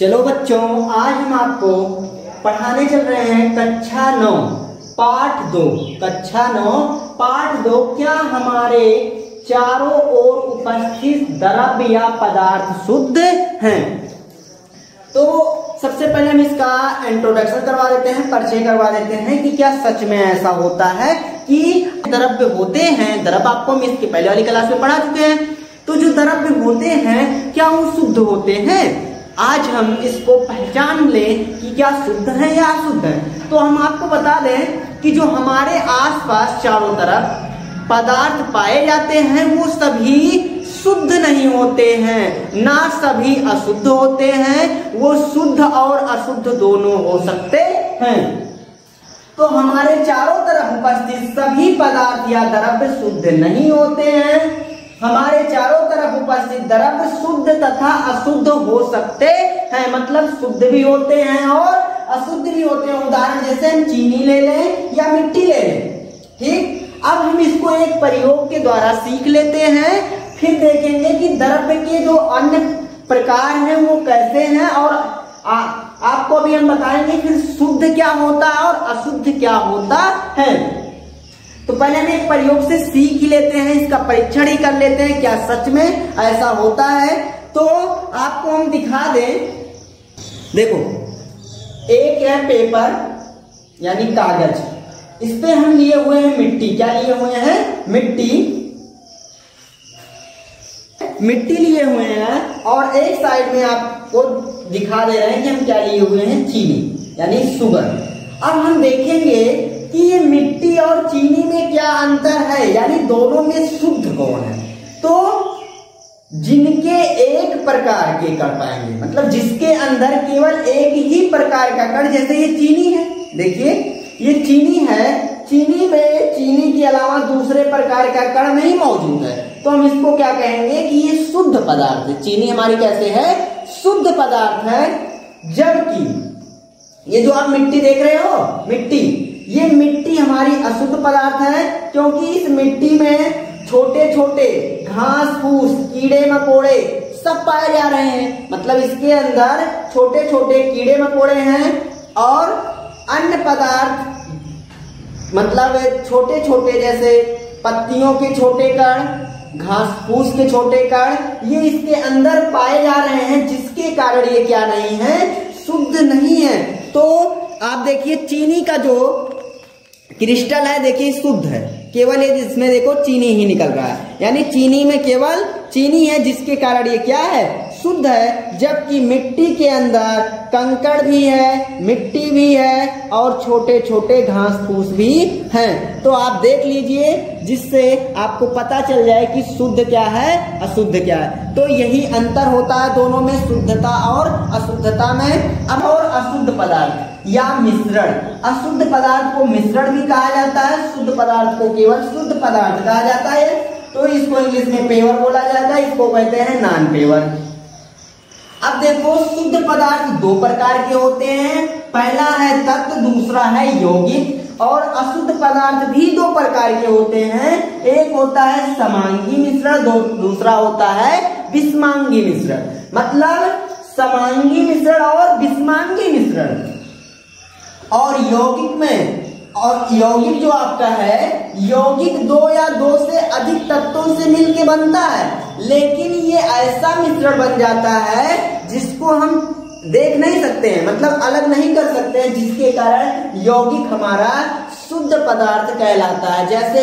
चलो बच्चों, आज हम आपको पढ़ाने चल रहे हैं कक्षा 9 पाठ 2। कक्षा 9 पाठ 2 क्या हमारे चारों ओर उपस्थित द्रव्य या पदार्थ शुद्ध हैं? तो सबसे पहले हम इसका इंट्रोडक्शन करवा देते हैं, परिचय करवा देते हैं कि क्या सच में ऐसा होता है कि द्रव्य होते हैं। द्रव्य आपको हम इसके पहले वाली क्लास में पढ़ा चुके हैं। तो जो द्रव्य होते हैं क्या वो शुद्ध होते हैं? आज हम इसको पहचान लें कि क्या शुद्ध है या अशुद्ध है। तो हम आपको बता दें कि जो हमारे आसपास चारों तरफ पदार्थ पाए जाते हैं वो सभी शुद्ध नहीं होते हैं, ना सभी अशुद्ध होते हैं। वो शुद्ध और अशुद्ध दोनों हो सकते हैं। तो हमारे चारों तरफ उपस्थित सभी पदार्थ या द्रव्य शुद्ध नहीं होते हैं। हमारे चारों तरफ उपस्थित द्रव्य शुद्ध तथा अशुद्ध हो सकते हैं, मतलब शुद्ध भी होते हैं और अशुद्ध भी होते हैं। उदाहरण जैसे हम चीनी ले लें या मिट्टी ले लें। ठीक, अब हम इसको एक प्रयोग के द्वारा सीख लेते हैं, फिर देखेंगे कि द्रव्य के जो अन्य प्रकार हैं वो कैसे हैं और आपको भी हम बताएंगे फिर शुद्ध क्या होता है और अशुद्ध क्या होता है। तो पहले हम एक प्रयोग से सीख ही लेते हैं, इसका परीक्षण ही कर लेते हैं क्या सच में ऐसा होता है। तो आपको हम दिखा दें, देखो एक है पेपर यानी कागज, इस पे हम लिए हुए हैं मिट्टी। क्या लिए हुए हैं? मिट्टी लिए हुए हैं और एक साइड में आपको दिखा दे रहे हैं कि हम क्या लिए हुए हैं, चीनी यानी शुगर। अब हम देखेंगे कि ये मिट्टी और चीनी में क्या अंतर है, यानी दोनों में शुद्ध कौन है। तो जिनके एक प्रकार के कण पाएंगे, मतलब जिसके अंदर केवल एक ही प्रकार का कण, जैसे ये चीनी है, देखिए ये चीनी है, चीनी में चीनी के अलावा दूसरे प्रकार का कण नहीं मौजूद है। तो हम इसको क्या कहेंगे कि ये शुद्ध पदार्थ है। चीनी हमारी कैसे है? शुद्ध पदार्थ है। जबकि ये जो आप मिट्टी देख रहे हो, ये मिट्टी हमारी अशुद्ध पदार्थ है, क्योंकि इस मिट्टी में छोटे छोटे घास फूस, कीड़े मकोड़े सब पाए जा रहे हैं। मतलब इसके अंदर छोटे छोटे कीड़े मकोड़े हैं और अन्य पदार्थ, मतलब छोटे छोटे जैसे पत्तियों के छोटे कण, घास फूस के छोटे कण, ये इसके अंदर पाए जा रहे हैं, जिसके कारण ये क्या नहीं है, शुद्ध नहीं है। तो आप देखिए चीनी का जो क्रिस्टल है, देखिए शुद्ध है, केवल ये जिसमें देखो चीनी ही निकल रहा है, यानी चीनी में केवल चीनी है, जिसके कारण ये क्या है, शुद्ध है। जबकि मिट्टी के अंदर कंकड़ भी है, मिट्टी भी है और छोटे छोटे घास फूस भी हैं। तो आप देख लीजिए, जिससे आपको पता चल जाए कि शुद्ध क्या है, अशुद्ध क्या है। तो यही अंतर होता है दोनों में, शुद्धता और अशुद्धता में। अब और अशुद्ध पदार्थ या मिश्रण, अशुद्ध पदार्थ को मिश्रण भी कहा जाता है, शुद्ध पदार्थ को केवल शुद्ध पदार्थ कहा जाता है। तो इसको इंग्लिश में पेवर बोला जाता है, इसको कहते हैं नॉन पेवर। अब देखो शुद्ध पदार्थ दो प्रकार के होते हैं, पहला है तत्व, दूसरा है यौगिक। और अशुद्ध पदार्थ भी दो प्रकार के होते हैं, एक होता है समांगी मिश्रण, दूसरा होता है विषमांगी मिश्रण। मतलब समांगी मिश्रण और विषमांगी मिश्रण। और यौगिक में, और यौगिक जो आपका है, यौगिक दो या दो से अधिक तत्वों से मिलके बनता है, लेकिन ये ऐसा मिश्रण बन जाता है जिसको हम देख नहीं सकते हैं, मतलब अलग नहीं कर सकते हैं, जिसके कारण यौगिक हमारा शुद्ध पदार्थ कहलाता है। जैसे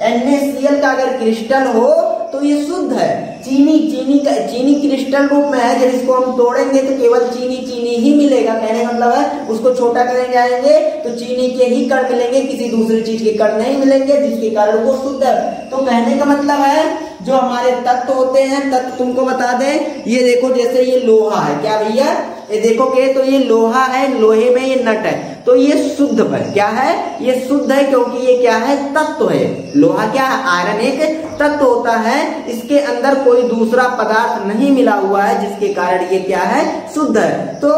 NaCl का अगर क्रिस्टल हो तो ये शुद्ध है। चीनी क्रिस्टल रूप में है, जब इसको हम तोड़ेंगे तो केवल चीनी ही मिलेगा। कहने का मतलब है उसको छोटा करेंगे जाएंगे तो चीनी के ही कण मिलेंगे, किसी दूसरी चीज के कण नहीं मिलेंगे, जिसके कारण वो शुद्ध है। तो कहने का मतलब है जो हमारे तत्व होते हैं, तत्व तुमको बता दें, ये देखो जैसे ये लोहा है, क्या भैया ये देखोगे तो ये लोहा है, लोहे में ये नट है, तो ये शुद्ध है। क्या है? ये शुद्ध है, क्योंकि ये क्या है, तत्व है। लोहा क्या है? आयरन एक तत्व होता है, इसके अंदर कोई दूसरा पदार्थ नहीं मिला हुआ है, जिसके कारण ये क्या है, शुद्ध है। तो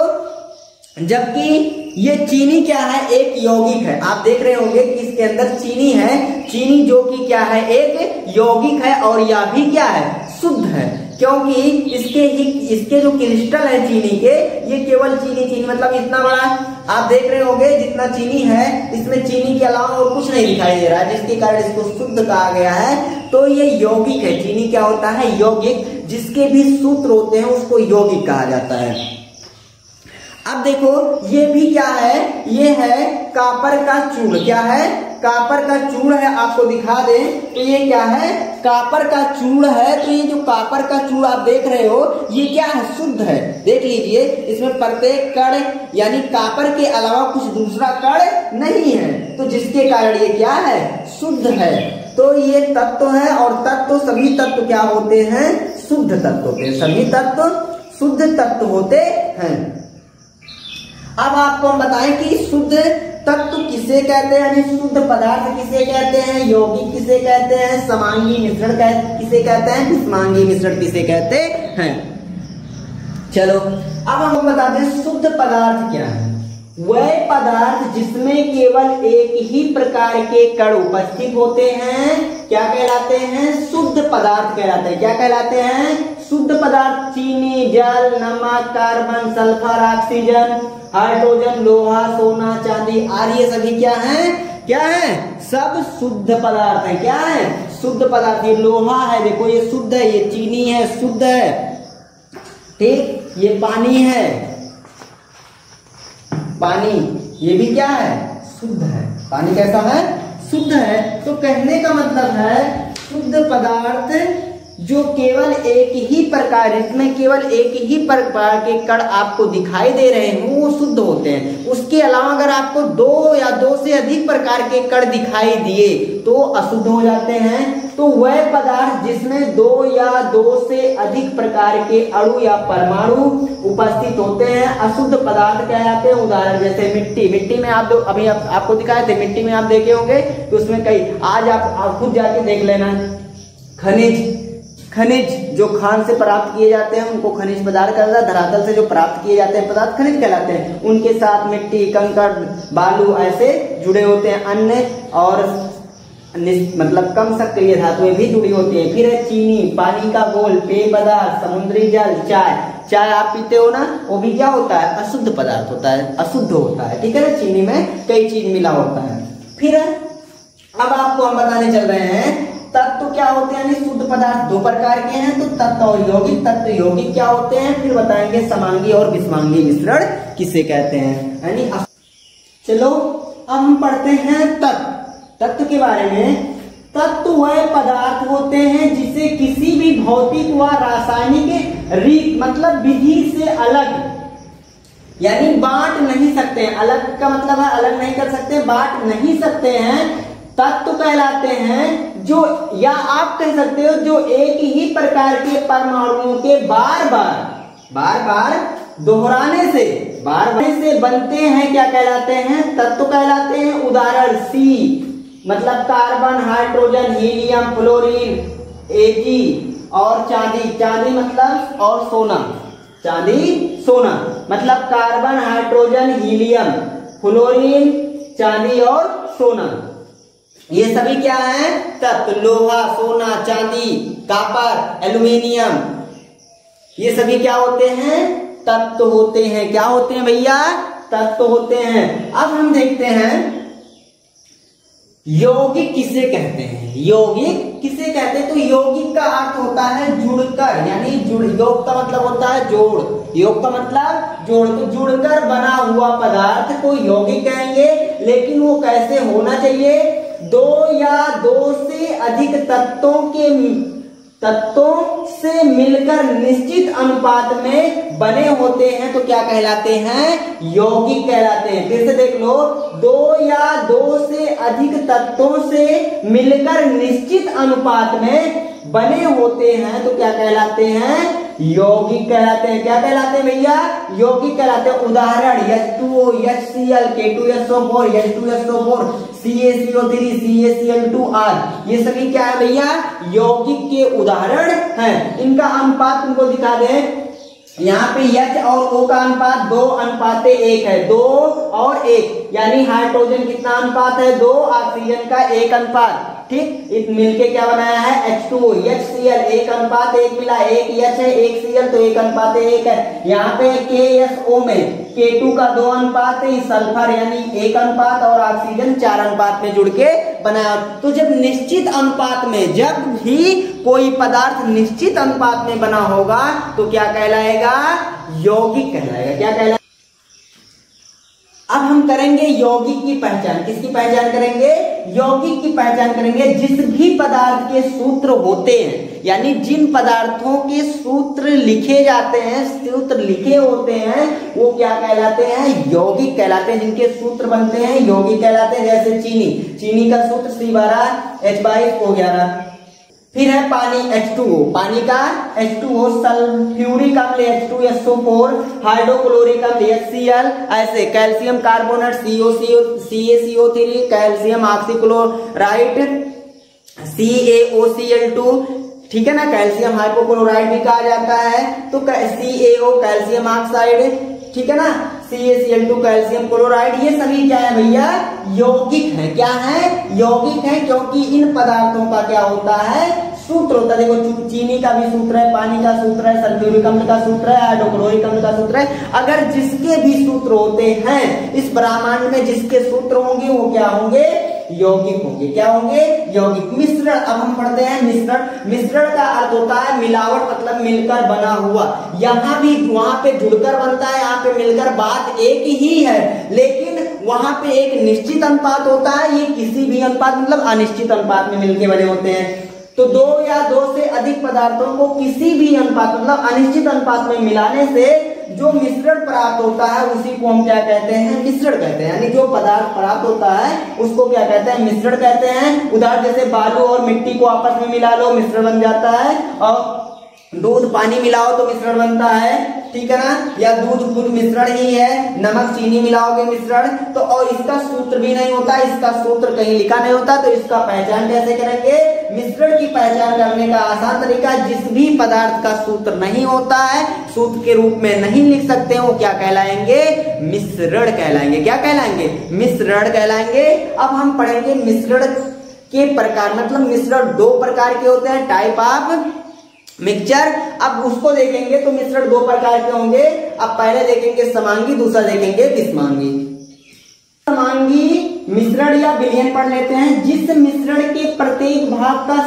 जबकि ये चीनी क्या है, एक यौगिक है। आप देख रहे होंगे कि इसके अंदर चीनी है, चीनी जो कि क्या है, एक यौगिक है और यह भी क्या है, शुद्ध है। क्योंकि इसके जो क्रिस्टल है चीनी के, ये केवल चीनी मतलब इतना बड़ा आप देख रहे होंगे जितना चीनी है, इसमें चीनी के अलावा और कुछ नहीं दिखाई दे रहा है, जिसके कारण इसको शुद्ध कहा गया है। तो ये यौगिक है। चीनी क्या होता है? यौगिक। जिसके भी सूत्र होते हैं उसको यौगिक कहा जाता है। अब देखो ये भी क्या है? ये है कॉपर का चूर्ण। क्या है? कॉपर का चूर्ण है। आपको दिखा दें तो ये क्या है? कॉपर का चूर्ण है। तो ये जो कॉपर का चूर्ण आप देख रहे हो ये क्या है? शुद्ध है। देख लीजिए इसमें प्रत्येक कण यानी कॉपर के अलावा कुछ दूसरा कण नहीं है, तो जिसके कारण ये क्या है? शुद्ध है। तो ये तत्व है, और तत्व सभी तत्व क्या होते हैं? शुद्ध तत्व होते हैं। सभी तत्व शुद्ध तत्व होते हैं। अब आपको हम बताएं कि शुद्ध तत्व किसे कहते हैं, यानी शुद्ध पदार्थ किसे कहते हैं, यौगिक किसे कहते हैं, समांगी मिश्रण किसे कहते हैं, विषमांगी मिश्रण किसे कहते हैं। चलो अब हम बताते हैं शुद्ध पदार्थ क्या है। वह पदार्थ जिसमें केवल एक ही प्रकार के कण उपस्थित होते हैं क्या कहलाते हैं? शुद्ध पदार्थ कहलाते हैं। क्या कहलाते हैं? शुद्ध पदार्थ। चीनी, जल, नमक, कार्बन, सल्फर, ऑक्सीजन, हाइड्रोजन, लोहा, सोना, चांदी आदि ये सभी क्या है? क्या है? सब शुद्ध पदार्थ है। क्या है? शुद्ध पदार्थ। ये लोहा है, देखो ये शुद्ध है। ये चीनी है, शुद्ध है। ठीक, ये पानी है, पानी ये भी क्या है? शुद्ध है। पानी कैसा है? शुद्ध है। तो कहने का मतलब है शुद्ध पदार्थ जो केवल एक ही प्रकार, इसमें केवल एक ही प्रकार के कण आपको दिखाई दे रहे हैं वो शुद्ध होते हैं। उसके अलावा अगर आपको दो या दो से अधिक प्रकार के कण दिखाई दिए तो अशुद्ध हो जाते हैं। तो वह पदार्थ जिसमें दो या दो से अधिक प्रकार के अणु या परमाणु उपस्थित होते हैं अशुद्ध पदार्थ कहलाते हैं। उदाहरण जैसे मिट्टी। मिट्टी में आप अभी आपको दिखाए थे, मिट्टी में आप देखे होंगे तो उसमें कई, आज आप खुद जाके देख लेना, खनिज जो खान से प्राप्त किए जाते हैं उनको खनिज पदार्थ कहलाता है। धरातल से जो प्राप्त किए जाते हैं पदार्थ खनिज कहलाते हैं। उनके साथ मिट्टी, कंकड़, बालू ऐसे जुड़े होते हैं। अन्य और मतलब कम सक्रिय धातुएं भी जुड़ी होती है। फिर है चीनी, पानी का घोल, पेय पदार्थ, समुद्री जल, चाय आप पीते हो ना, वो भी क्या होता है? अशुद्ध पदार्थ होता है, अशुद्ध होता है। ठीक है ना, चीनी में कई चीज मिला होता है। फिर अब आपको हम बताने चल रहे हैं तत्व क्या होते हैं, यानी शुद्ध पदार्थ दो प्रकार के हैं, तो तत्व और यौगिक। तत्व यौगिक क्या होते हैं, फिर बताएंगे समांगी और विषमांगी मिश्रण किसे कहते हैं, यानी। चलो अब हम पढ़ते हैं तत्व के बारे में। तत्व वह पदार्थ होते हैं जिसे किसी भी भौतिक व रासायनिक रीत मतलब विधि से अलग यानी बांट नहीं सकते हैं। अलग का मतलब है अलग नहीं कर सकते, बांट नहीं सकते हैं, तत्व कहलाते हैं। जो या आप कह सकते हो जो एक ही प्रकार के परमाणुओं के बार बार दोहराने से बनते हैं क्या कहलाते हैं? तत्व कहलाते हैं। उदाहरण सी मतलब carbon, hydrogen, helium, fluorine, Ag और चांदी मतलब और सोना, सोना मतलब कार्बन, हाइड्रोजन, हीलियम, फ्लोरीन, चांदी और सोना, ये सभी क्या है? तत्व। लोहा, सोना, चांदी, कॉपर, एल्यूमिनियम, ये सभी क्या होते हैं? तत्व होते हैं। क्या होते हैं भैया? तत्व होते हैं। अब हम देखते हैं यौगिक किसे कहते हैं। यौगिक किसे कहते हैं? तो यौगिक का अर्थ होता है जुड़कर, यानी योग का मतलब होता है जोड़, योग का मतलब जोड़। तो जुड़कर बना हुआ पदार्थ को यौगिक कहेंगे। लेकिन वो कैसे होना चाहिए? दो या दो से अधिक तत्वों से मिलकर निश्चित अनुपात में बने होते हैं तो क्या कहलाते हैं? यौगिक कहलाते हैं। फिर से देख लो, दो या दो से अधिक तत्वों से मिलकर निश्चित अनुपात में बने होते हैं तो क्या कहलाते हैं? यौगिक कहलाते हैं। क्या कहलाते हैं भैया? यौगिक कहलाते हैं। उदाहरण H2O, HCl, K2SO4, H2SO4, CaCO3, CaCl2R, ये सभी क्या है भैया? यौगिक के उदाहरण हैं। इनका अनुपात तुमको दिखा दें। यहाँ पे H और O का अनुपात 2:1 है, 2 और 1, यानी हाइड्रोजन कितना अनुपात है? 2, ऑक्सीजन का 1 अनुपात। ठीक, इस मिलके क्या बनाया है H2O, HCl, 1:1 मिला, 1 H है 1 Cl तो 1:1 है। यहाँ पे KSO में K2 का 2 अनुपात है, सल्फर यानी 1 अनुपात और ऑक्सीजन 4 अनुपात में जुड़ के बनाया। तो जब निश्चित अनुपात में, जब भी कोई पदार्थ निश्चित अनुपात में बना होगा तो क्या कहलाएगा, यौगिक कहलाएगा। क्या कहलाएगा? अब हम करेंगे यौगिक की पहचान। किसकी पहचान करेंगे? यौगिक की पहचान करेंगे। जिस भी पदार्थ के सूत्र होते हैं, यानी जिन पदार्थों के सूत्र लिखे जाते हैं, सूत्र लिखे होते हैं, वो क्या कहलाते हैं, यौगिक कहलाते हैं। जिनके सूत्र बनते हैं यौगिक कहलाते हैं। जैसे चीनी का सूत्र C12H22O11। फिर है पानी H2O, पानी का H2O, सल्फ्यूरिक अम्ल H2SO4, हाइड्रोक्लोरिक अम्ल HCl, ऐसे calcium carbonate CaCO3, calcium oxychloride CaOCl2, ठीक है ना, कैल्शियम हाइपोक्लोराइड भी कहा जाता है। तो CaO कैल्शियम ऑक्साइड, ठीक है ना, CaCl2 कैल्शियम क्लोराइड, ये सभी क्या है भैया, यौगिक है। क्या है, यौगिक है, क्योंकि इन पदार्थों का क्या होता है, सूत्र होता है। देखो चीनी का भी सूत्र है, पानी का सूत्र है, सल्फ्यूरिक अम्ल का सूत्र है, हाइड्रोक्लोरिक अम्ल का सूत्र है। अगर जिसके भी सूत्र होते हैं इस ब्रह्मांड में, जिसके सूत्र होंगे वो क्या होंगे, यौगिक होंगे। क्या होंगे, यौगिक। मिश्रण, अब हम पढ़ते हैं मिश्रण। मिश्रण का अर्थ होता है मिलावट, मतलब मिलकर बना हुआ। यहाँ भी वहां पे जुड़कर बनता है, यहाँ पे मिलकर, बात एक ही है, लेकिन वहां पे एक निश्चित अनुपात होता है, ये किसी भी अनुपात मतलब अनिश्चित अनुपात में मिलके बने होते हैं। तो 2 या 2 से अधिक पदार्थों को किसी भी अनुपात मतलब अनिश्चित अनुपात में मिलाने से जो मिश्रण प्राप्त होता है उसी को हम क्या कहते हैं, मिश्रण कहते हैं। यानी जो पदार्थ प्राप्त होता है उसको क्या कहते हैं, मिश्रण कहते हैं। उदाहरण जैसे बालू और मिट्टी को आपस में मिला लो, मिश्रण बन जाता है। और दूध पानी मिलाओ तो मिश्रण बनता है, ठीक है ना, या दूध खुद मिश्रण ही है। नमक चीनी मिलाओगे मिश्रण, तो और इसका सूत्र भी नहीं होता, इसका सूत्र कहीं लिखा नहीं होता, तो इसका पहचान कैसे करेंगे? मिश्रण की पहचान करने का आसान तरीका, जिस भी पदार्थ का सूत्र नहीं होता है, सूत्र के रूप में नहीं लिख सकते हो, क्या कहलाएंगे, मिश्रण कहलाएंगे। क्या कहलाएंगे, मिश्रण कहलाएंगे। अब हम पढ़ेंगे मिश्रण के प्रकार, मतलब मिश्रण 2 प्रकार के होते हैं, टाइप ऑफ मिक्सचर। अब उसको देखेंगे तो मिश्रण 2 प्रकार के होंगे। अब पहले देखेंगे समांगी, दूसरा देखेंगे विषमांगी। समांगी मिश्रण या विलयन पढ़ लेते हैं। जिस मिश्रण के प्रत्येक भाग का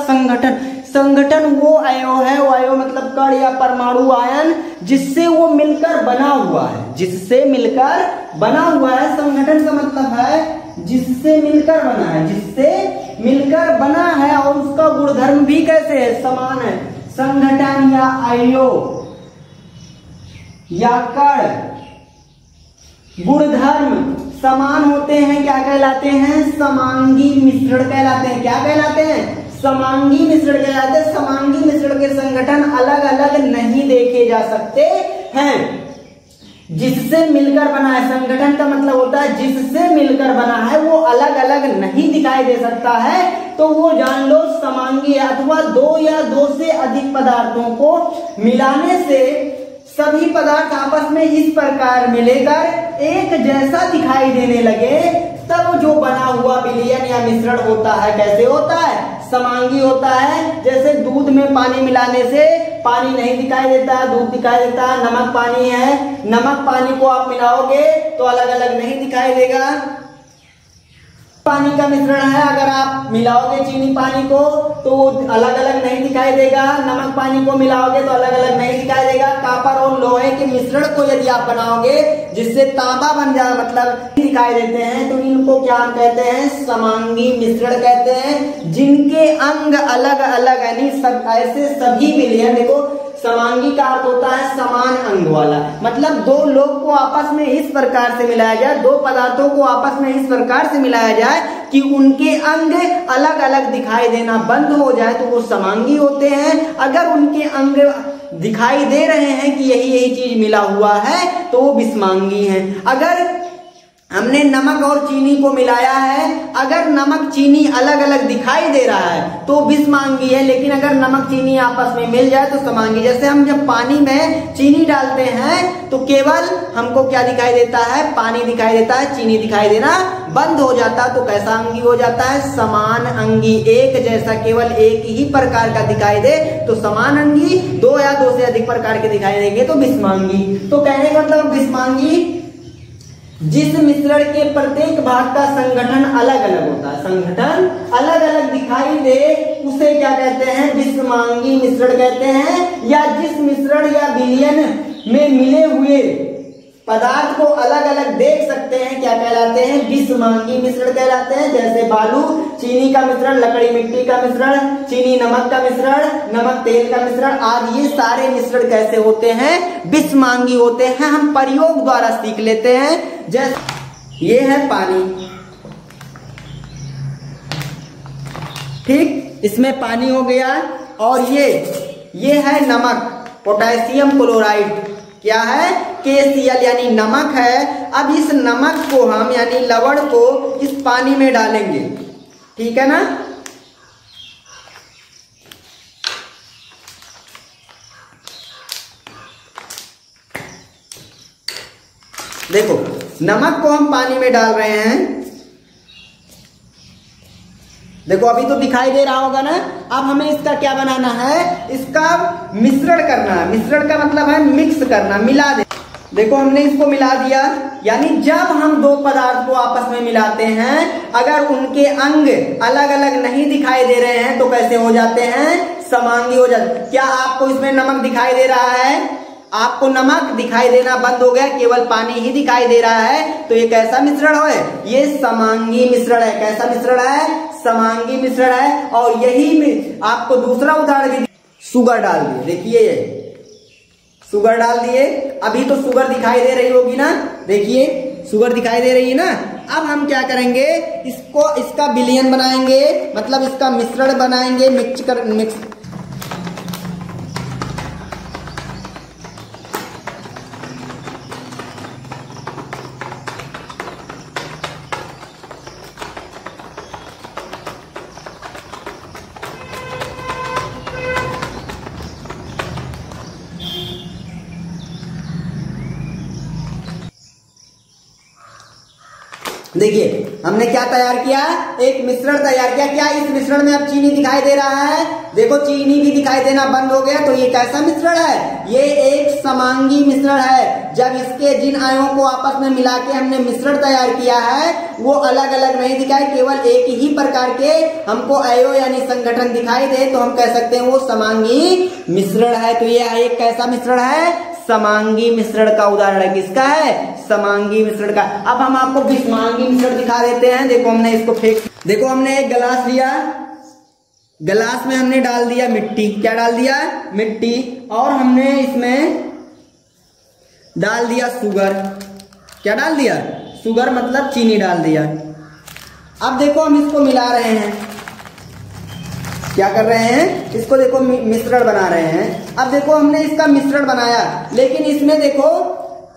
संगठन वो अयव है, वो अयव मतलब कण या परमाणु आयन, जिससे वो मिलकर बना हुआ है, जिससे मिलकर बना हुआ है। संगठन का मतलब है जिससे मिलकर बना है, जिससे मिलकर बना है, और उसका गुणधर्म भी कैसे है, समान है। संगठन या अयव या कण गुणधर्म समान होते हैं, क्या कहलाते हैं, समांगी मिश्रण कहलाते हैं। क्या कहलाते हैं, समांगी मिश्रण कहलाते हैं। समांगी मिश्रण के संगठन अलग अलग नहीं देखे जा सकते हैं। जिससे मिलकर बना है, संगठन का मतलब होता है जिससे मिलकर बना है, वो अलग अलग नहीं दिखाई दे सकता है, तो वो जान लो समांगी। अथवा 2 या 2 से अधिक पदार्थों को मिलाने से सभी पदार्थ आपस में इस प्रकार मिलेकर एक जैसा दिखाई देने लगे, तब जो बना हुआ विलयन या मिश्रण होता है, कैसे होता है, समांगी होता है। जैसे दूध में पानी मिलाने से पानी नहीं दिखाई देता है, दूध दिखाई देता है। नमक पानी है, नमक पानी को आप मिलाओगे तो अलग अलग नहीं दिखाई देगा। पानी का मिश्रण है, अगर आप मिलाओगे चीनी पानी को तो अलग अलग नहीं दिखाई देगा। नमक पानी को मिलाओगे तो अलग अलग नहीं दिखाई देगा। कॉपर और लोहे के मिश्रण को यदि आप बनाओगे जिससे तांबा बन जाए, मतलब दिखाई देते हैं, तो इनको क्या कहते हैं, समांगी मिश्रण कहते हैं। जिनके अंग अलग अलग, यानी सब ऐसे सभी विलयन, देखो समांगी का अर्थ होता है समान अंग वाला, मतलब 2 लोग को आपस में इस प्रकार से मिलाया जाए, 2 पदार्थों को आपस में इस प्रकार से मिलाया जाए कि उनके अंग अलग अलग दिखाई देना बंद हो जाए, तो वो समांगी होते हैं। अगर उनके अंग दिखाई दे रहे हैं कि यही चीज मिला हुआ है, तो वो विषमांगी है। अगर हमने नमक और चीनी को मिलाया है। अगर नमक चीनी अलग अलग दिखाई दे रहा है तो विषमांगी है, लेकिन अगर नमक चीनी आपस में मिल जाए तो समांगी। जैसे हम जब पानी में चीनी डालते हैं तो केवल हमको क्या दिखाई देता है, पानी दिखाई देता है, चीनी दिखाई देना बंद हो जाता है। तो कैसा अंगी हो जाता है, समान अंगी। एक जैसा केवल एक ही प्रकार का दिखाई दे तो समान अंगी, दो या दो से अधिक प्रकार के दिखाई देंगे तो विषमांगी। तो कहने का मतलब विषमांगी जिस मिश्रण के प्रत्येक भाग का संगठन अलग अलग होता है, संगठन अलग अलग दिखाई दे उसे क्या कहते हैं, विषमांगी मिश्रण कहते हैं। या जिस मिश्रण या विलयन में मिले हुए पदार्थ को अलग अलग देख सकते हैं क्या कहलाते हैं, विषमांगी मिश्रण कहलाते हैं। जैसे बालू चीनी का मिश्रण, लकड़ी मिट्टी का मिश्रण, चीनी नमक का मिश्रण, नमक तेल का मिश्रण आदि, ये सारे मिश्रण कैसे होते हैं, विषमांगी होते हैं। हम प्रयोग द्वारा सीख लेते हैं। जैसे ये है पानी, ठीक, इसमें पानी हो गया। और ये है नमक, पोटेशियम क्लोराइड, क्या है, KCl यानी नमक है। अब इस नमक को हम यानी लवण को इस पानी में डालेंगे, ठीक है ना। देखो नमक को हम पानी में डाल रहे हैं, देखो अभी तो दिखाई दे रहा होगा ना। अब हमें इसका क्या बनाना है, इसका मिश्रण करना है। मिश्रण का मतलब है मिक्स करना, मिला दे। देखो हमने इसको मिला दिया, यानी जब हम दो पदार्थ को आपस में मिलाते हैं अगर उनके अंग अलग अलग नहीं दिखाई दे रहे हैं तो कैसे हो जाते हैं, समांगी हो जाते। क्या आपको इसमें नमक दिखाई दे रहा है, आपको नमक दिखाई देना बंद हो गया, केवल पानी ही दिखाई दे रहा है, तो ये कैसा मिश्रण है, ये समांगी मिश्रण है। कैसा मिश्रण है, समांगी मिश्रण है। और यही आपको दूसरा उदाहरण भी, शुगर डाल दिए, देखिए ये शुगर डाल दिए। अभी तो शुगर दिखाई दे रही होगी ना, देखिए शुगर दिखाई दे रही है ना। अब हम क्या करेंगे, इसको इसका विलयन बनाएंगे, मतलब इसका मिश्रण बनाएंगे, मिक्स देखिए हमने क्या तैयार किया, एक मिश्रण तैयार किया। क्या इस मिश्रण में अब चीनी दिखाई दे रहा है, देखो चीनी भी दिखाई देना बंद हो गया। तो ये कैसा मिश्रण है, ये एक समांगी मिश्रण है। जब इसके जिन आयों को आपस में मिला के हमने मिश्रण तैयार किया है वो अलग अलग नहीं दिखाए, केवल एक ही प्रकार के हमको आयो यानी संगठन दिखाई दे तो हम कह सकते हैं वो समांगी मिश्रण है। तो ये एक कैसा मिश्रण है, समांगी मिश्रण का उदाहरण है। किसका है, समांगी मिश्रण का। अब हम आपको विषमांगी मिश्रण दिखा देते हैं। देखो हमने इसको देखो हमने एक गिलास लिया, गिलास में हमने डाल दिया मिट्टी, क्या डाल दिया, मिट्टी, और हमने इसमें डाल दिया शुगर, क्या डाल दिया, शुगर मतलब चीनी डाल दिया। अब देखो हम इसको मिला रहे हैं, क्या कर रहे हैं, इसको देखो मिश्रण बना रहे हैं। अब देखो हमने इसका मिश्रण बनाया, लेकिन इसमें देखो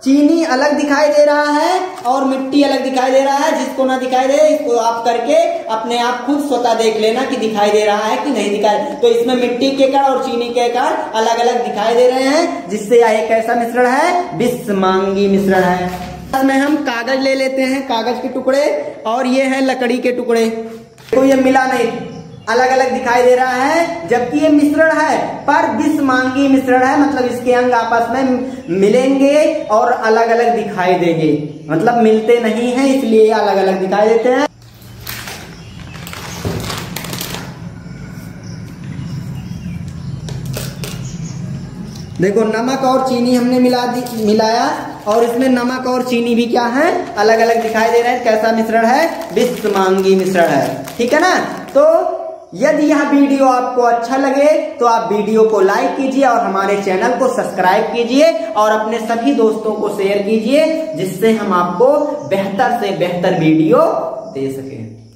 चीनी अलग दिखाई दे रहा है और मिट्टी अलग दिखाई दे रहा है। जिसको ना दिखाई दे इसको आप करके अपने आप खुद स्वतः देख लेना कि दिखाई दे रहा है कि नहीं दिखाई। तो इसमें मिट्टी के कण और चीनी के कण अलग अलग दिखाई दे रहे हैं, जिससे यह कैसा मिश्रण है, विषमांगी मिश्रण है। इसमें हम कागज ले लेते हैं, कागज के टुकड़े, और ये है लकड़ी के टुकड़े। तो ये मिला नहीं, अलग अलग दिखाई दे रहा है, जबकि ये मिश्रण है पर विषमांगी मिश्रण है। मतलब इसके अंग आपस में मिलेंगे और अलग अलग दिखाई देंगे, मतलब मिलते नहीं हैं इसलिए अलग अलग दिखाई देते हैं। देखो नमक और चीनी हमने मिलाया और इसमें नमक और चीनी भी क्या है, अलग अलग दिखाई दे रहे हैं। कैसा मिश्रण है, विषमांगी मिश्रण है, ठीक है ना। तो यदि यह वीडियो आपको अच्छा लगे तो आप वीडियो को लाइक कीजिए और हमारे चैनल को सब्सक्राइब कीजिए और अपने सभी दोस्तों को शेयर कीजिए, जिससे हम आपको बेहतर से बेहतर वीडियो दे सकें।